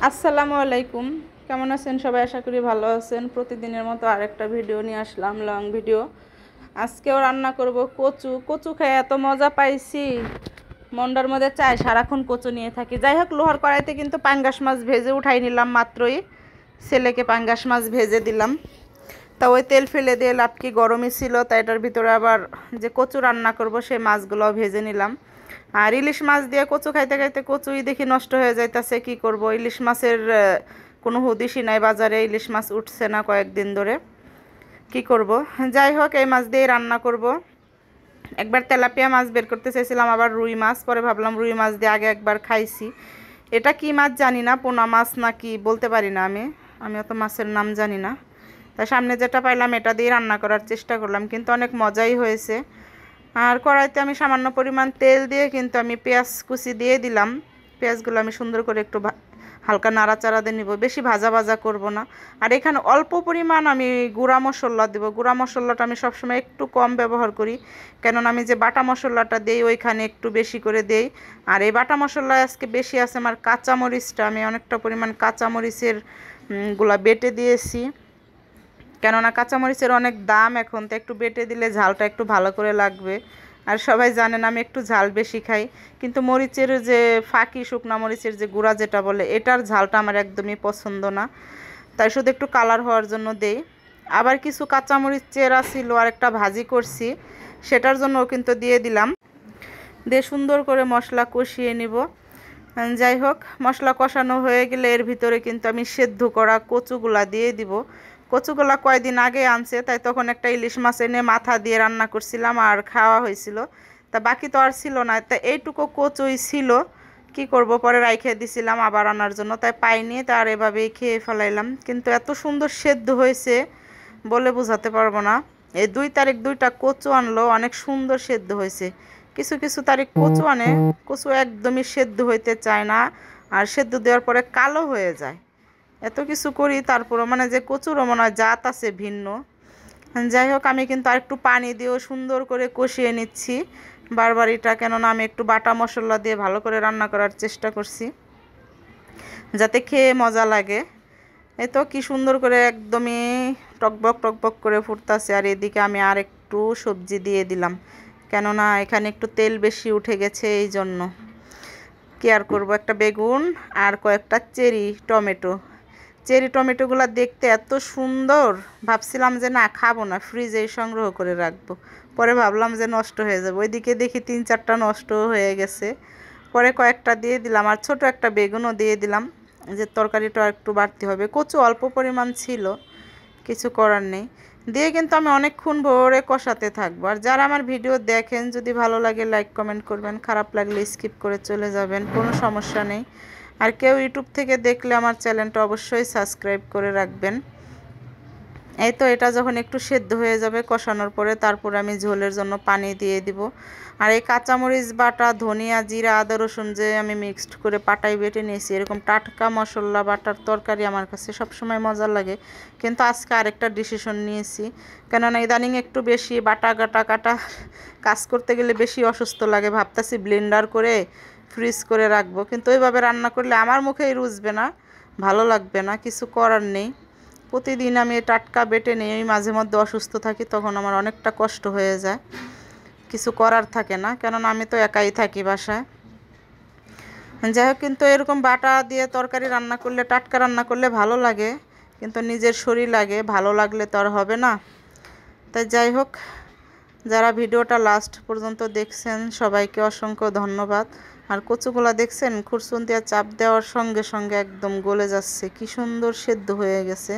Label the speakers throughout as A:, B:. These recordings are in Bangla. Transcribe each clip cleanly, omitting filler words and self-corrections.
A: আসসালামু আলাইকুম। কেমন আছেন সবাই? আশা করি ভালো আছেন। প্রতিদিনের মতো আরেকটা ভিডিও নিয়ে আসলাম, লং ভিডিও। আজকেও রান্না করব কচু। কচু খেয়ে এত মজা পাইছি, মন্ডার মধ্যে চাই সারাক্ষণ কচু নিয়ে থাকি। যাই হোক, লোহার কড়াইতে কিন্তু পাঙ্গাস মাছ ভেজে উঠাই নিলাম মাত্রই। ছেলেকে পাঙ্গাস মাছ ভেজে দিলাম। তা ওই তেল ফেলে দিয়ে লাপকি গরমই ছিল, তাই এটার ভিতরে আবার যে কচু রান্না করব সেই মাছগুলোও ভেজে নিলাম। আর ইলিশ মাছ দিয়ে কচু খাইতে খাইতে কচুই দেখি নষ্ট হয়ে যাইতেছে। কি করব, ইলিশ মাছের কোনো হদিশই নাই, বাজারে ইলিশ মাছ উঠছে না কয়েকদিন ধরে। কি করব, যাই হোক এই মাছ দিয়ে রান্না করব। একবার তেলাপিয়া মাছ বের করতে চাইছিলাম, আবার রুই মাছ, পরে ভাবলাম রুই মাছ দিয়ে আগে একবার খাইছি। এটা কি মাছ জানি না, পোনা মাছ নাকি বলতে পারি না আমি অত মাছের নাম জানি না। তাই সামনে যেটা পাইলাম এটা দিয়ে রান্না করার চেষ্টা করলাম, কিন্তু অনেক মজাই হয়েছে। আর কড়াইতে আমি সামান্য পরিমাণ তেল দিয়ে কিন্তু আমি পেঁয়াজ কুচি দিয়ে দিলাম। পেঁয়াজগুলো আমি সুন্দর করে একটু হালকা নাড়াচাড়া দিয়ে নিব, বেশি ভাজা ভাজা করব না। আর এখানে অল্প পরিমাণ আমি গুঁড়া মশলা দেবো। গুঁড়া মশলাটা আমি সবসময় একটু কম ব্যবহার করি, কেননা আমি যে বাটা মশলাটা দিই ওইখানে একটু বেশি করে দেই। আর এই বাটা মশলা আজকে বেশি আছে আমার কাঁচামরিচটা, আমি অনেকটা পরিমাণ কাঁচামরিচের গুলা বেটে দিয়েছি, কেননা কাঁচামরিচের অনেক দাম এখন, তো একটু বেটে দিলে ঝালটা একটু ভালো করে লাগবে। আর সবাই জানেন আমি একটু ঝাল বেশি খাই, কিন্তু মরিচের যে ফাঁকি শুকনা মরিচের যে গুঁড়া যেটা বলে, এটার ঝালটা আমার একদমই পছন্দ না, তাই শুধু একটু কালার হওয়ার জন্য দেই। আবার কিছু কাঁচামরিচ চেরা ছিল আর একটা ভাজি করছি, সেটার জন্যও কিন্তু দিয়ে দিলাম। দিয়ে সুন্দর করে মশলা কষিয়ে নিব। যাই হোক, মশলা কষানো হয়ে গেলে এর ভিতরে কিন্তু আমি সেদ্ধ করা কচুগুলা দিয়ে দিব। কচুগুলা কয়দিন আগে আনছে, তাই তখন একটা ইলিশ মাছ এনে মাথা দিয়ে রান্না করছিলাম আর খাওয়া হয়েছিল। তা বাকি তো আর ছিল না, তা এইটুকু কচুই ছিল। কি করব, পরে রাইখে দিছিলাম আবার আনার জন্য, তাই পাইনি, তার এভাবেই খেয়ে ফেলাইলাম। কিন্তু এত সুন্দর সেদ্ধ হয়েছে বলে বোঝাতে পারবো না। এই 2 তারিখ 2টা কচু আনলো, অনেক সুন্দর সেদ্ধ হয়েছে। কিছু কিছু তারিখ কচু আনে, কচু একদমই সেদ্ধ হইতে চায় না, আর সেদ্ধ দেওয়ার পরে কালো হয়ে যায়। এত কিছু করি তারপরও মানে যে কচুরও মনে হয় জাত আছে ভিন্ন। যাই হোক, আমি কিন্তু আর একটু পানি দিয়েও সুন্দর করে কষিয়ে নিচ্ছি বারবার এটা, কেননা আমি একটু বাটা মশলা দিয়ে ভালো করে রান্না করার চেষ্টা করছি যাতে খেয়ে মজা লাগে। এই তো কি সুন্দর করে একদমই টকবক টকবক করে ফুটতাছে। আর এদিকে আমি আর একটু সবজি দিয়ে দিলাম, কেননা এখানে একটু তেল বেশি উঠে গেছে, এই জন্য। কি আর করবো, একটা বেগুন আর কয়েকটা চেরি টমেটোগুলো দেখতে এত সুন্দর, ভাবছিলাম যে না খাবো না, ফ্রিজে সংগ্রহ করে রাখবো। পরে ভাবলাম যে নষ্ট হয়ে যাবে, ওইদিকে দেখি 3-4টা নষ্ট হয়ে গেছে। পরে কয়েকটা দিয়ে দিলাম, আর ছোট একটা বেগুনও দিয়ে দিলাম, যে তরকারিটা একটু বাড়তি হবে। কচু অল্প পরিমাণ ছিল, কিছু করার নেই। দিয়ে কিন্তু আমি অনেকক্ষণ ভরে কষাতে থাকবো। আর যারা আমার ভিডিও দেখেন, যদি ভালো লাগে লাইক কমেন্ট করবেন, খারাপ লাগলে স্কিপ করে চলে যাবেন, কোনো সমস্যা নেই। আর কেউ ইউটিউব থেকে দেখলে আমার চ্যানেলটা অবশ্যই সাবস্ক্রাইব করে রাখবেন। এই তো এটা যখন একটু সেদ্ধ হয়ে যাবে কষানোর পরে, তারপর আমি ঝোলের জন্য পানি দিয়ে দিব। আর এই কাঁচামরিচ বাটা, ধনিয়া, জিরা, আদা, রসুন যে আমি মিক্সড করে পাটায় বেটে নিয়েছি, এরকম টাটকা মশলা বাটার তরকারি আমার কাছে সবসময় মজা লাগে। কিন্তু আজকে আরেকটা ডিসিশন নিয়েছি, কেননা ইদানিং একটু বেশি বাটা কাটা কাটা কাজ করতে গেলে বেশি অসুস্থ লাগে। ভাবতেছি ব্লেন্ডার করে ফ্রিজ করে রাখবো, কিন্তু ওইভাবে রান্না করলে আমার মুখেই রুচবে না, ভালো লাগবে না। কিছু করার নেই, প্রতিদিন আমি টাটকা বেটে নিই। আমি মাঝে মধ্যে অসুস্থ থাকি, তখন আমার অনেকটা কষ্ট হয়ে যায়, কিছু করার থাকে না, কেননা আমি তো একাই থাকি বাসায়। যাই হোক, কিন্তু এরকম বাটা দিয়ে তরকারি রান্না করলে, টাটকা রান্না করলে ভালো লাগে, কিন্তু নিজের শরীর লাগে, ভালো লাগলে তো আর হবে না। তাই যাই হোক, যারা ভিডিওটা লাস্ট পর্যন্ত দেখছেন সবাইকে অসংখ্য ধন্যবাদ। আর কচুগুলা দেখছেন, খুরসুন দিয়ে চাপ দেওয়ার সঙ্গে সঙ্গে একদম গলে যাচ্ছে, কি সুন্দর সেদ্ধ হয়ে গেছে।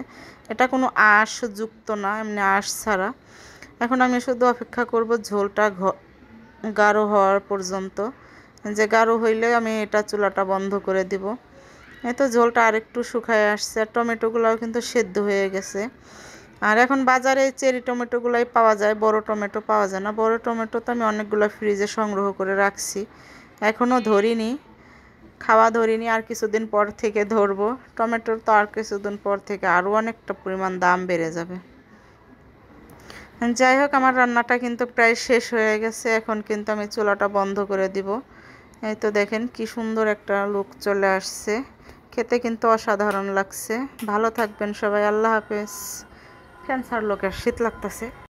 A: এটা কোনো আঁশ যুক্ত না, এমনি আঁশ ছাড়া। এখন আমি শুধু অপেক্ষা করব ঝোলটা গাঢ় হওয়ার পর্যন্ত, যে গাঢ় হইলে আমি এটা চুলাটা বন্ধ করে দিব। এই তো ঝোলটা আরেকটু শুকায় আসছে, আর টমেটোগুলোও কিন্তু সেদ্ধ হয়ে গেছে। আর এখন বাজারে চেরি টমেটোগুলাই পাওয়া যায়, বড় টমেটো পাওয়া যায় না। বড় টমেটো তো আমি অনেকগুলো ফ্রিজে সংগ্রহ করে রাখছি, এখনও ধরিনি, খাওয়া ধরিনি, আর কিছুদিন পর থেকে ধরবো। টমেটোর তো আর কিছুদিন পর থেকে আরও অনেকটা পরিমাণ দাম বেড়ে যাবে। যাই হোক, আমার রান্নাটা কিন্তু প্রায় শেষ হয়ে গেছে, এখন কিন্তু আমি চুলাটা বন্ধ করে দিব। এই তো দেখেন কি সুন্দর একটা লুক চলে আসছে, খেতে কিন্তু অসাধারণ লাগছে। ভালো থাকবেন সবাই, আল্লাহ হাফেজ। ক্যান্সার লোকের শীত লাগতেছে।